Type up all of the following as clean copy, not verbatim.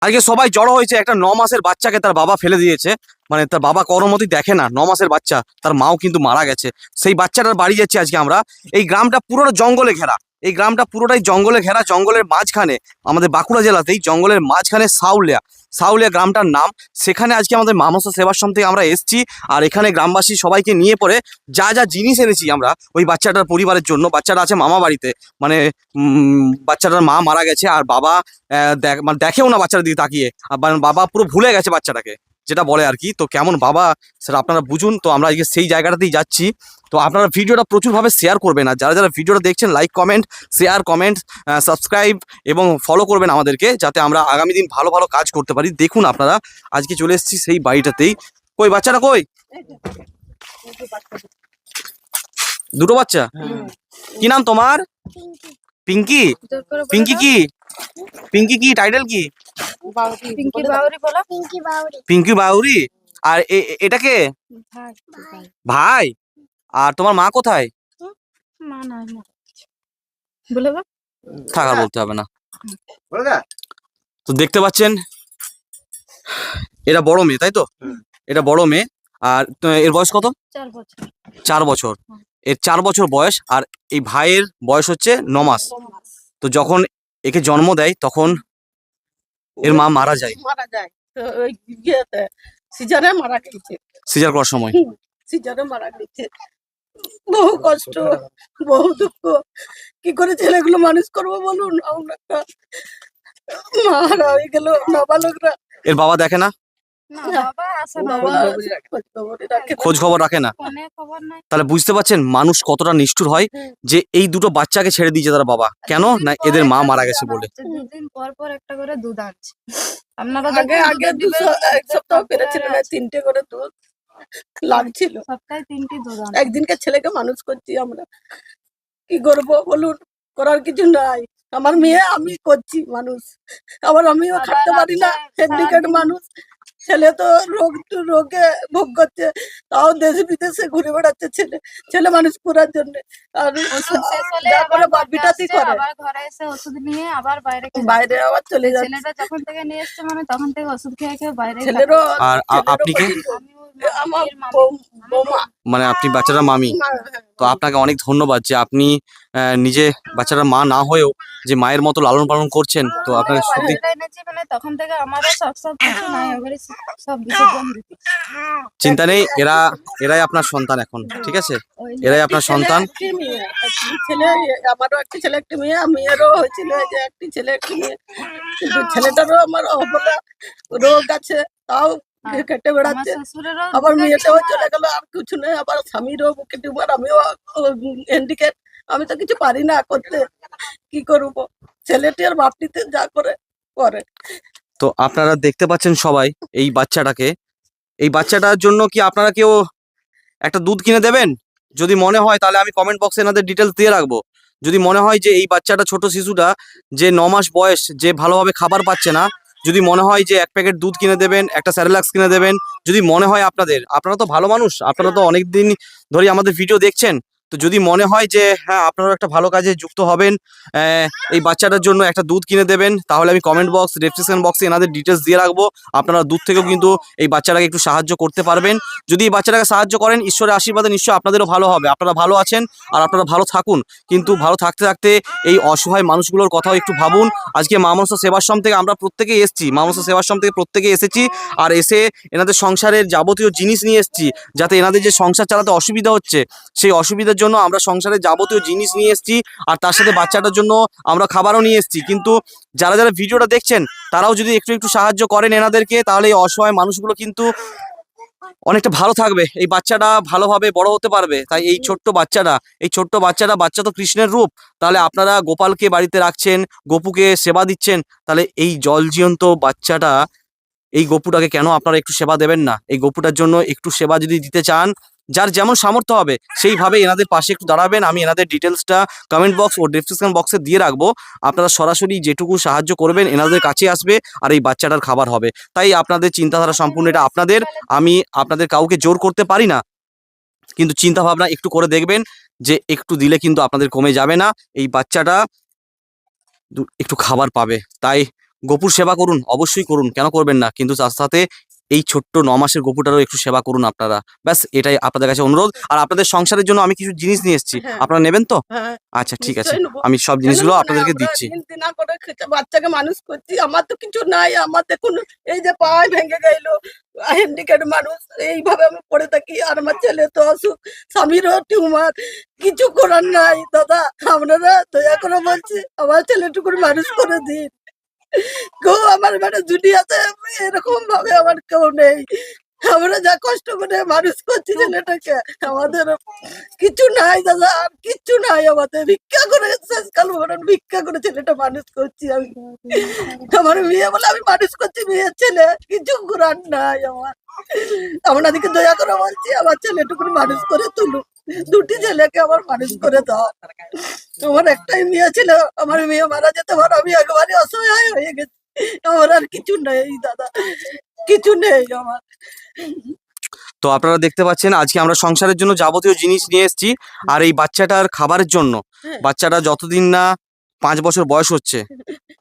আজকে সবাই জড়ো হয়েছে একটা 9 মাসের বাচ্চাকে তার বাবা ফেলে দিয়েছে। মানে তার বাবা করমতি দেখে না, 9 মাসের বাচ্চা, তার মাও কিন্তু মারা গেছে। সেই বাচ্চাটার বাড়ি যাচ্ছি আজকে আমরা। এই গ্রামটা পুরোটা জঙ্গলে ঘেরা, এই গ্রামটা পুরোটাই জঙ্গলে ঘেরা। জঙ্গলের মাঝখানে, আমাদের বাঁকুড়া জেলাতেই জঙ্গলের মাঝখানে সাউলিয়া, সাউলিয়া গ্রামটার নাম। সেখানে আজকে আমাদের মানসা সেবাশ্রম থেকে আমরা এসেছি। আর এখানে গ্রামবাসী সবাইকে নিয়ে পরে যা যা জিনিস এনেছি আমরা ওই বাচ্চাটার পরিবারের জন্য। বাচ্চাটা আছে মামা বাড়িতে, মানে বাচ্চাটার মা মারা গেছে আর বাবা মানে দেখেও না বাচ্চাটার দিকে তাকিয়ে। আর বাবা পুরো ভুলে গেছে বাচ্চাটাকে, যেটা বলে আর কি। তো কেমন বাবা সেটা আপনারা বুঝুন। তো আমরা আজকে সেই জায়গাটাতেই যাচ্ছি। তো আপনারা ভিডিওটা প্রচুরভাবে শেয়ার করবেন, আর যারা যারা ভিডিওটা দেখছেন like comment share comment subscribe এবং ফলো করবেন আমাদেরকে, যাতে আমরা আগামী দিন ভালো ভালো কাজ করতে পারি। দেখুন আপনারা, আজকে চলে এসেছি সেই বাড়িটাতেই। কই বাচ্চাটা কই? দুটো বাচ্চা? কি নাম তোমার? পিঙ্কি। পিঙ্কি কি? পিঙ্কি কি টাইটেল কি? পিঙ্কি বাউরি। আর এটাকে ভাই? আর তোমার মা কোথায়? থাকার বলতে হবে না। তো দেখতে পাচ্ছেন এটা বড় মেয়ে, তাই তো? এটা বড় মেয়ে। আর এর বয়স কত? 4 বছর। এর 4 বছর বয়স। আর এই ভাইয়ের বয়স হচ্ছে 9 মাস। তো যখন একে জন্ম দেয় তখন এর মা মারা যায়। তো ওই ইয়েতে সিজারে মারা গেছে। সিজার করার সময় সিজারে মারা গেছে। বহু কষ্ট, বহু দুঃখ। কি করে ছেলেগুলো মানুষ করবো বলুন? আমরা মারা হয়ে গেল নাবালকরা। এর বাবা দেখে না, খোঁজ খবর রাখে না। তাহলে বুঝতে পারছেন মানুষ কতটা নিষ্ঠুর হয়, যে এই দুটো বাচ্চাকে ছেড়ে দিয়েছে তার বাবা। কেন না? এদের মা মারা গেছে বলে। দুদিন পর পর একটা করে দুধ আনছে। আপনারা আগে আগে এক সপ্তাহ পেরেছিলেন, 3টে করে দুধ লাগছিল। সপ্তাহে 3টি দুধ আনছে। একদিনকে ছেলেকে মানুষ করছি আমরা। কি করবো বলুন? করার কিছু নাই। আমার মেয়ে আমি করছি মানুষ, আবার আমিও খাটতে পারি না, হ্যান্ডিক্যাপ মানুষ। ছেলে তো রোগে ভোগ করছে, তাও দেশে বিদেশে ঘুরে বেড়াচ্ছে ছেলে, ছেলে মানুষ করার জন্য। আর ওষুধ শেষ হলে যা করে আবার বাড়ি বিটাতি আসছে, করে, আবার ঘরে এসে ওষুধ নিয়ে আবার বাইরে আবার চলে যাচ্ছে। ছেলেটা যখন থেকে নিয়ে এসছে মানে তখন থেকে ওষুধ খেয়ে খেয়ে বাইরে ছেলেরও আর আপনি কে? আমার বৌমা, মানে আপনি বাচ্চাটার মামি। তো আপনাকে অনেক ধন্যবাদ যে আপনি নিজে বাচ্চাটার মা না হয়েও যে মায়ের মতো লালন পালন করছেন। তো আপনাকে সত্যি মানে তখন থেকে আমারও সব কিছু নাই, এবারে সব বিসর্জন দিতে। চিন্তা নেই, এরাই আপনার সন্তান এখন, ঠিক আছে? এরাই আপনার সন্তান। ছেলে আমারও একটা ছেলে একটা মেয়ে, মেয়েরও হয়েছিল যে একটি ছেলে একটি মেয়ে, কিন্তু ছেলেটারও আমার অবলা রোগ আছে, তাও কেটে বেড়াচ্ছে। আবার মেয়েটাও চলে গেল, আর কিছু নেই। আবার স্বামীরও বুকে টিউমার, আমিও হ্যান্ডিক্যাপ, আমি তো কিছু পারি না করতে। কি করবো? ছেলেটি আর বাপটিতে যা করে করে। তো আপনারা দেখতে পাচ্ছেন সবাই এই বাচ্চাটাকে। এই বাচ্চাটার জন্য কি আপনারা কেউ একটা দুধ কিনে দেবেন? যদি মনে হয় তাহলে আমি কমেন্ট বক্সে এনাদের ডিটেলস দিয়ে রাখবো। যদি মনে হয় যে এই বাচ্চাটা, ছোট শিশুটা যে 9 মাস বয়স, যে ভালোভাবে খাবার পাচ্ছে না, যদি মনে হয় যে 1 প্যাকেট দুধ কিনে দেবেন, একটা স্যারেলাক্স কিনে দেবেন, যদি মনে হয় আপনাদের, আপনারা তো ভালো মানুষ, আপনারা তো অনেকদিন ধরে আমাদের ভিডিও দেখছেন। তো যদি মনে হয় যে হ্যাঁ আপনারা একটা ভালো কাজে যুক্ত হবেন, এই বাচ্চাটার জন্য একটা দুধ কিনে দেবেন, তাহলে আমি কমেন্ট বক্স ডেসক্রিপশন বক্সে এনাদের ডিটেলস দিয়ে রাখবো। আপনারা দুধ থেকেও কিন্তু এই বাচ্চাটাকে একটু সাহায্য করতে পারবেন। যদি এই বাচ্চাটাকে সাহায্য করেন, ঈশ্বরের আশীর্বাদে নিশ্চয়ই আপনাদেরও ভালো হবে। আপনারা ভালো আছেন আর আপনারা ভালো থাকুন। কিন্তু ভালো থাকতে থাকতে এই অসহায় মানুষগুলোর কথাও একটু ভাবুন। আজকে মা মনসা সেবাশ্রম থেকে আমরা প্রত্যেকেই এসেছি, মা মনসা সেবাশ্রম থেকে প্রত্যেকেই এসেছি। আর এসে এনাদের সংসারের যাবতীয় জিনিস নিয়ে এসেছি, যাতে এনাদের যে সংসার চালাতে অসুবিধা হচ্ছে, সেই অসুবিধার জন্য আমরা সংসারের যাবতীয় জিনিস নিয়ে এসেছি। আর তার সাথে বাচ্চাটার জন্য আমরা খাবারও নিয়ে এসেছি। কিন্তু যারা যারা ভিডিওটা দেখছেন তারাও যদি একটু একটু সাহায্য করেন এনাদেরকে, তাহলে এই অসহায় মানুষগুলো কিন্তু অনেকটা ভালো থাকবে, এই বাচ্চাটা ভালোভাবে বড় হতে পারবে। তাই এই ছোট্ট বাচ্চাটা, বাচ্চা তো কৃষ্ণের রূপ। তাহলে আপনারা গোপালকে বাড়িতে রাখছেন, গোপুকে সেবা দিচ্ছেন, তাহলে এই জলজীবন্ত বাচ্চাটা, এই গপুটাকে কেন আপনারা একটু সেবা দেবেন না? এই গপুটার জন্য একটু সেবা যদি দিতে চান, যার যেমন সামর্থ্য হবে সেইভাবে এনাদের পাশে একটু দাঁড়াবেন। আমি এনাদের ডিটেলসটা কমেন্ট বক্স ও ডেসক্রিপশন বক্সে দিয়ে রাখবো। আপনারা সরাসরি যেটুকু সাহায্য করবেন এনাদের কাছে আসবে, আর এই বাচ্চাটার খাবার হবে। তাই আপনাদের চিন্তাধারা সম্পূর্ণ এটা আপনাদের। আমি আপনাদের কাউকে জোর করতে পারি না, কিন্তু চিন্তা ভাবনা একটু করে দেখবেন যে একটু দিলে কিন্তু আপনাদের কমে যাবে না, এই বাচ্চাটা একটু খাবার পাবে। তাই গপুর সেবা করুন, অবশ্যই করুন, কেন করবেন না, কিন্তু তার সাথে এই ছোট্ট 9 মাসের গপুটারও একটু সেবা করুন আপনারা। ব্যাস এটাই আপনাদের কাছে অনুরোধ। আর আপনাদের সংসারের জন্য আমি কিছু জিনিস নিয়ে এসেছি, হ্যাঁ। আপনারা নেবেন তো? হ্যাঁ, আচ্ছা ঠিক আছে, নিশ্চয়ই নেবো। আমি সব জিনিসগুলো কেন আপনাদেরকে আমরা দিচ্ছি। দিন দিনা করে বাচ্চাকে মানুষ করছি, আমার তো কিছু নাই, আমার দেখুন এই যে পা ভেঙে গেল, হ্যান্ডিক্যাপ মানুষ, এইভাবে আমি পড়ে থাকি। আর আমার ছেলে তো অসুখ, স্বামীরও টিউমার, কিছু করার নাই দাদা। আপনারা দয়া করে বলছি আমার ছেলেটুকুর মানুষ করে দিন। কেউ আমার মানে দুনিয়াতে এরকম ভাবে আমার কেউ নেই। আমরা যা কষ্ট করে মানুষ করছি ছেলেটাকে, আমাদের কিছু নাই দাদা, আর কিচ্ছু নাই আমাদের। ভিক্ষা করে শেষকাল ভরণ ভিক্ষা করে ছেলেটা মানুষ করছি আমি। আমার মেয়ে বলে আমি মানুষ করছি, মেয়ের ছেলে, কিছু করার নাই আমার। আপনাদেরকে দয়া করে বলছি আমার ছেলেটুকু মানুষ করে তুলুন, দুটি ছেলেকে আমার মানুষ করে দাও। আমার একটাই মেয়ে ছিল, আমার মেয়ে মারা যেতে পারো, আমি একবারে অসহায় হয়ে গেছি। আমার আর কিছু নেই দাদা, কিছু নেই আমার। তো আপনারা দেখতে পাচ্ছেন আজকে আমরা সংসারের জন্য যাবতীয় জিনিস নিয়ে এসেছি। আর এই বাচ্চাটার খাবারের জন্য, বাচ্চাটা যতদিন না 5 বছর বয়স হচ্ছে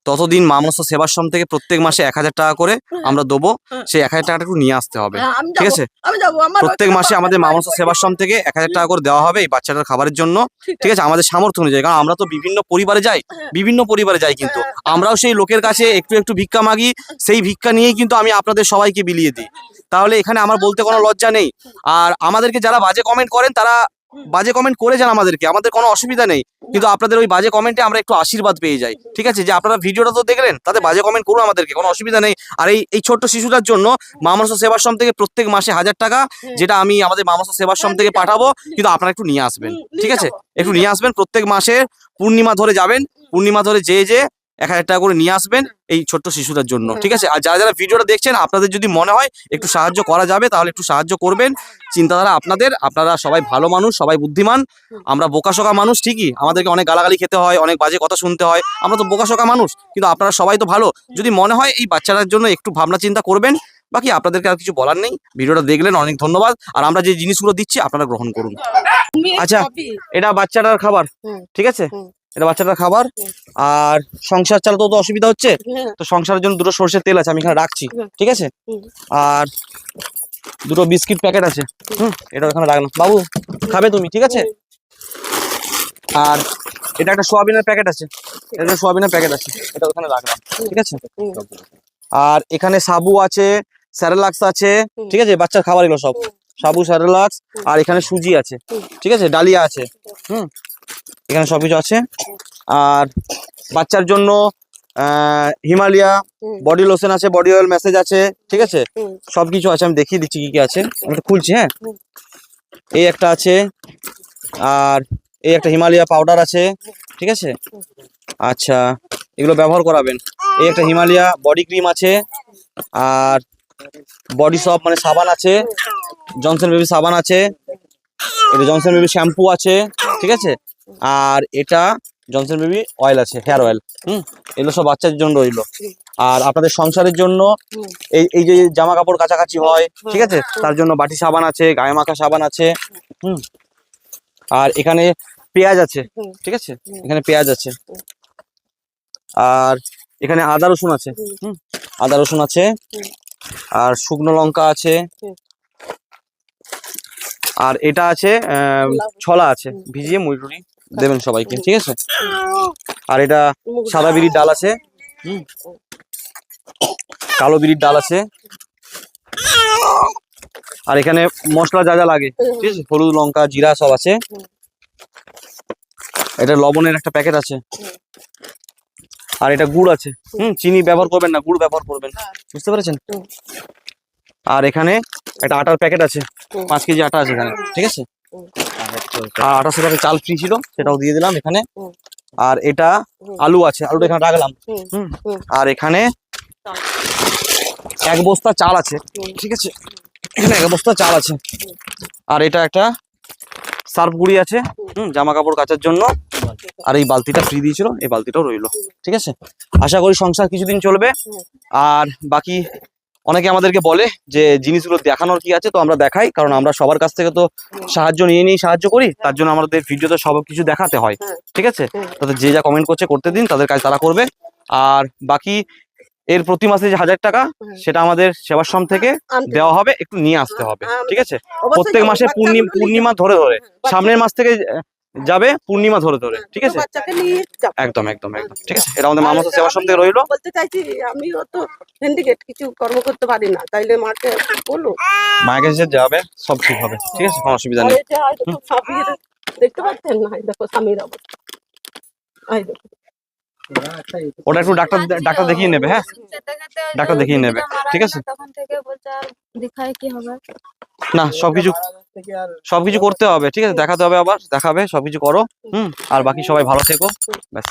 ততদিন মা মনসা সেবাশ্রম থেকে প্রত্যেক মাসে 1000 টাকা করে আমরা দেবো। সেই 1000 টাকাটা একটু নিয়ে আসতে হবে, হ্যাঁ, আমি ঠিক যাবো, আছে? আমি যাবো। আমার প্রত্যেক মাসে আমাদের মা মনসা সেবাশ্রম থেকে 1000 টাকা করে দেওয়া হবে এই বাচ্চাটার খাবারের জন্য, ঠিক আছে? আমাদের সামর্থ্য অনুযায়ী, কারণ আমরা তো বিভিন্ন পরিবারে যাই, কিন্তু আমরাও সেই লোকের কাছে একটু একটু ভিক্ষা মাগি, সেই ভিক্ষা নিয়েই কিন্তু আমি আপনাদের সবাইকে বিলিয়ে দিই। তাহলে এখানে আমার বলতে কোনো লজ্জা নেই। আর আমাদেরকে যারা বাজে কমেন্ট করেন তারা বাজে কমেন্ট করে যান আমাদেরকে, আমাদের কোনো অসুবিধা নেই, কিন্তু আপনাদের ওই বাজে কমেন্টে আমরা একটু আশীর্বাদ পেয়ে যাই, ঠিক আছে? যে আপনারা ভিডিওটা তো দেখলেন, তাতে বাজে কমেন্ট করুন, আমাদেরকে কোনো অসুবিধা নেই। আর এই ছোট্ট শিশুটার জন্য মা মনসা সেবাশ্রম থেকে প্রত্যেক মাসে 1000 টাকা, যেটা আমি আমাদের মা মনসা সেবাশ্রম থেকে পাঠাবো, কিন্তু আপনারা একটু নিয়ে আসবেন, ঠিক আছে? একটু নিয়ে আসবেন, প্রত্যেক মাসের পূর্ণিমা ধরে যাবেন, পূর্ণিমা ধরে যে 1000 টাকা করে নিয়ে আসবেন এই ছোট্ট শিশুটার জন্য, ঠিক আছে? আর যারা যারা ভিডিওটা দেখছেন, আপনাদের যদি মনে হয় একটু সাহায্য করা যাবে তাহলে একটু সাহায্য করবেন। চিন্তাধারা আপনাদের, আপনারা সবাই ভালো মানুষ, সবাই বুদ্ধিমান। আমরা বোকাশোকা মানুষ ঠিকই, আমাদেরকে অনেক গালাগালি খেতে হয়, অনেক বাজে কথা শুনতে হয়, আমরা তো বোকাশোকা মানুষ, কিন্তু আপনারা সবাই তো ভালো। যদি মনে হয় এই বাচ্চাটার জন্য একটু ভাবনা চিন্তা করবেন। বাকি আপনাদেরকে আর কিছু বলার নেই, ভিডিওটা দেখলেন, অনেক ধন্যবাদ। আর আমরা যে জিনিসগুলো দিচ্ছি আপনারা গ্রহণ করুন। আচ্ছা, এটা বাচ্চাটার খাবার, ঠিক আছে? এটা বাচ্চাটার খাবার। আর সংসার চালাতেও তো অসুবিধা হচ্ছে, তো সংসারের জন্য 2টো সরষের তেল আছে, আমি এখানে রাখছি, ঠিক আছে? আর 2টো বিস্কিট প্যাকেট আছে, এটা ওখানে রাখলাম। বাবু খাবে তুমি, ঠিক আছে? আর এটা একটা সোয়াবিনের প্যাকেট আছে, এটা সোয়াবিনের প্যাকেট আছে, এটা ওখানে রাখলাম, ঠিক আছে? আর এখানে সাবু আছে, স্যারেলাক্স আছে, ঠিক আছে? বাচ্চার খাবার এগুলো সব, সাবু, স্যারেলাক্স। আর এখানে সুজি আছে, ঠিক আছে? ডালিয়া আছে, এখানে সবকিছু আছে। আর বাচ্চার জন্য হিমালয়া বডি লোশন আছে, বডি অয়েল মেসেজ আছে, ঠিক আছে? সবকিছু আছে, আমি দেখিয়ে দিচ্ছি কি কি আছে। আমি একটু খুলছি, হ্যাঁ। এই একটা আছে, আর এই একটা হিমালয়া পাউডার আছে, ঠিক আছে? আচ্ছা, এগুলো ব্যবহার করাবেন। এই একটা হিমালয়া বডি ক্রিম আছে, আর বডি সপ মানে সাবান আছে, জনসন বেবি সাবান আছে, এটা জনসন বেবি শ্যাম্পু আছে, ঠিক আছে? আর এটা জনসন বেবি অয়েল আছে, হেয়ার অয়েল। এগুলো সব বাচ্চাদের জন্য রইলো। আর আপনাদের সংসারের জন্য এই যে জামা কাপড় কাছাকাছি হয়, ঠিক আছে? তার জন্য বাটি সাবান আছে, গায়ে মাখা সাবান আছে। আর এখানে পেঁয়াজ আছে, ঠিক আছে? এখানে পেঁয়াজ আছে। আর এখানে আদা রসুন আছে, আদা রসুন আছে। আর শুকনো লঙ্কা আছে। আর এটা আছে ছলা আছে, ভিজিয়ে মুড়ি দেবেন সবাইকে, ঠিক আছে? আর এটা সাদা বিড়ির ডাল আছে, কালো বিড়ির ডাল আছে। আর এখানে মশলা যা যা লাগে, ঠিক আছে? হলুদ, লঙ্কা, জিরা সব আছে। এটা লবণের একটা প্যাকেট আছে। আর এটা গুড় আছে, চিনি ব্যবহার করবেন না, গুড় ব্যবহার করবেন, বুঝতে পেরেছেন? আর এখানে একটা আটার প্যাকেট আছে, 5 কেজি আটা আছে এখানে, ঠিক আছে? আর আটার সাথে চাল ফ্রি ছিল, সেটাও দিয়ে দিলাম এখানে। আর এটা আলু আছে, আলুটা এখানে রাখলাম। আর এখানে 1 বস্তা চাল আছে, ঠিক আছে? এখানে 1 বস্তা চাল আছে। আর এটা একটা সার্ফ গুঁড়ি আছে, জামা কাপড় কাচার জন্য। আর এই বালতিটা ফ্রি দিয়েছিল, এই বালতিটাও রইলো, ঠিক আছে? আশা করি সংসার কিছুদিন চলবে। আর বাকি অনেকে আমাদেরকে বলে যে জিনিসগুলো দেখানোর কি আছে, তো আমরা দেখাই, কারণ আমরা সবার কাছ থেকে তো সাহায্য নিয়ে সাহায্য করি, তার জন্য আমাদের ভিডিওতে সব কিছু দেখাতে হয়, ঠিক আছে? তাদের যে যা কমেন্ট করতে দিন, তাদের কাজ তারা করবে। আর বাকি এর প্রতি মাসে যে 1000 টাকা সেটা আমাদের সেবাশ্রম থেকে আনতে দেওয়া হবে, একটু নিয়ে আসতে হবে, হ্যাঁ, ঠিক আছে? অবশ্যই প্রত্যেক যাবো, মাসে বাচ্চাগুলো নিয়ে পূর্ণিমা যাবো। ধরে ধরে, বাচ্চা- সামনের মাস থেকে যাবে পূর্ণিমা ধরে ধরে, ঠিক আছে? বাচ্চাকে নিয়ে যাবো। একদম একদম একদম, ঠিক আছে? এটা আমাদের আর মামাতো সেবাশ্রম থেকে আমি রইলো। বলতে চাইছি আমিও তো হ্যান্ডিক্যাপ, কিছু কর্ম করতে পারি না, তাইলে মাকে বলো। মায়ের কাছে যাবে, সব ঠিক হবে, ঠিক আছে? কোনো অসুবিধা আর নেই। এই যে হয়তো খুব স্বামীর দেখতে পাচ্ছেন না, এই দেখো স্বামীর অবস্থা, এই দেখো। ওটা একটু ডাক্তার দেখিয়ে নেবে, হ্যাঁ? ডাক্তার দেখিয়ে নেবে, ঠিক আছে? তখন থেকে বলছে আর দেখায় কি হবে। না, সবকিছু করতে হবে, ঠিক আছে? দেখাতে হবে, আবার দেখাবে, সবকিছু করো। আর বাকি সবাই ভালো থেকো, ব্যাস।